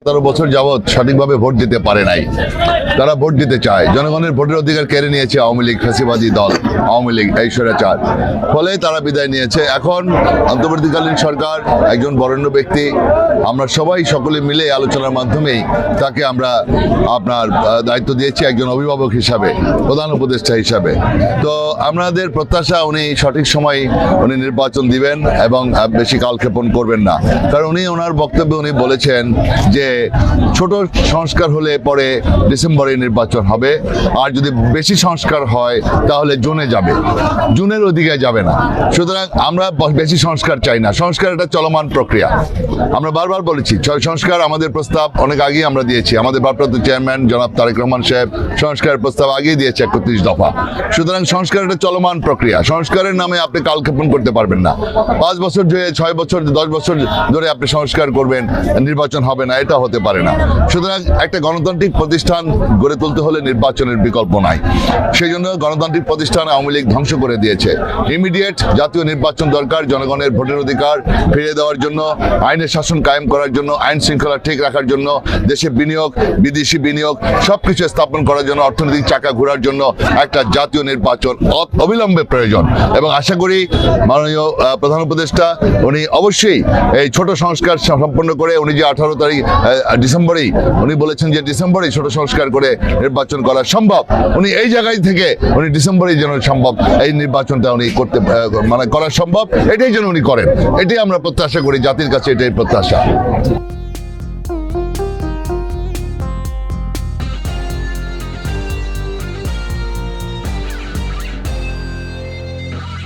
বছর যাবৎ সঠিকভাবে ভোট দিতে পারে নাই। তারা ভোট দিতে চায়, জনগণের ভোটের অধিকার কেড়ে নিয়েছে আওয়ামী লীগ, ফ্যাসিবাদী দল আওয়ামী লীগ, এই স্বৈরাচার। ফলে তারা বিদায় নিয়েছে। এখন অন্তর্বর্তীকালীন সরকার, একজন বরেণ্য ব্যক্তি, আমরা সবাই সকলে মিলে আলোচনার মাধ্যমেই তাকে আমরা আপনার দায়িত্ব দিয়েছি একজন অভিভাবক হিসাবে, প্রধান উপদেষ্টা হিসাবে। তো আমাদের প্রত্যাশা উনি সঠিক সময় উনি নির্বাচন দিবেন এবং বেশি কালক্ষেপণ করবেন না। কারণ উনি ওনার বক্তব্যে উনি বলেছেন যে ছোট সংস্কার হলে পরে ডিসেম্বরে নির্বাচন হবে, আর যদি বেশি সংস্কার হয় তাহলে জুনে যাবে, জুনের ওদিকে যাবে না। সুতরাং আমরা বেশি সংস্কার চাই না, সংস্কার একটা চলমান প্রক্রিয়া। আমরা বারবার বলেছি সংস্কার আমাদের প্রস্তাব অনেক আগেই আমরা দিয়েছি। আমাদের ভারপ্রাপ্ত চেয়ারম্যান জনাব তারেক রহমান সাহেব সংস্কারের প্রস্তাব আগেই দিয়েছে 31 দফা। সুতরাং সংস্কার একটা চলমান প্রক্রিয়া, সংস্কারের নামে আপনি কালক্ষেপণ করতে পারবেন না। 5 বছর ধরে, 6 বছর, 10 বছর ধরে আপনি সংস্কার করবেন, নির্বাচন হবে না, এটা হতে পারে না। সুতরাং একটা গণতান্ত্রিক প্রতিষ্ঠান গড়ে তুলতে হলে নির্বাচনের বিকল্প নাই। সেই জন্য গণতান্ত্রিক প্রতিষ্ঠান আওয়ামী লীগ ধ্বংস করে দিয়েছে। ইমিডিয়েট জাতীয় নির্বাচন দরকার, জনগণের ভোটের অধিকার ফিরিয়ে দেওয়ার জন্য, আইনের শাসন কায়েম করার জন্য, আইন শৃঙ্খলা ঠিক রাখার জন্য, দেশে বিনিয়োগ, বিদেশি বিনিয়োগ সবকিছু স্থাপন করার জন্য, অর্থনৈতিক চাকা ঘোরার জন্য একটা জাতীয় নির্বাচন অবিলম্বে প্রয়োজন। এবং আশা করি মাননীয় প্রধান উপদেষ্টা উনি অবশ্যই এই ছোট সংস্কার সম্পন্ন করে, উনি যে 18 তারিখ ডিসেম্বরেই উনি বলেছেন যে ডিসেম্বরেই ছোট সংস্কার করে নির্বাচন করা সম্ভব, উনি এই জায়গায় থেকে উনি ডিসেম্বরেই যেন সম্ভব এই নির্বাচনটা উনি করতে করা সম্ভব, এটাই যেন উনি করেন। এটাই আমরা প্রত্যাশা করি, জাতির কাছে এটাই প্রত্যাশা।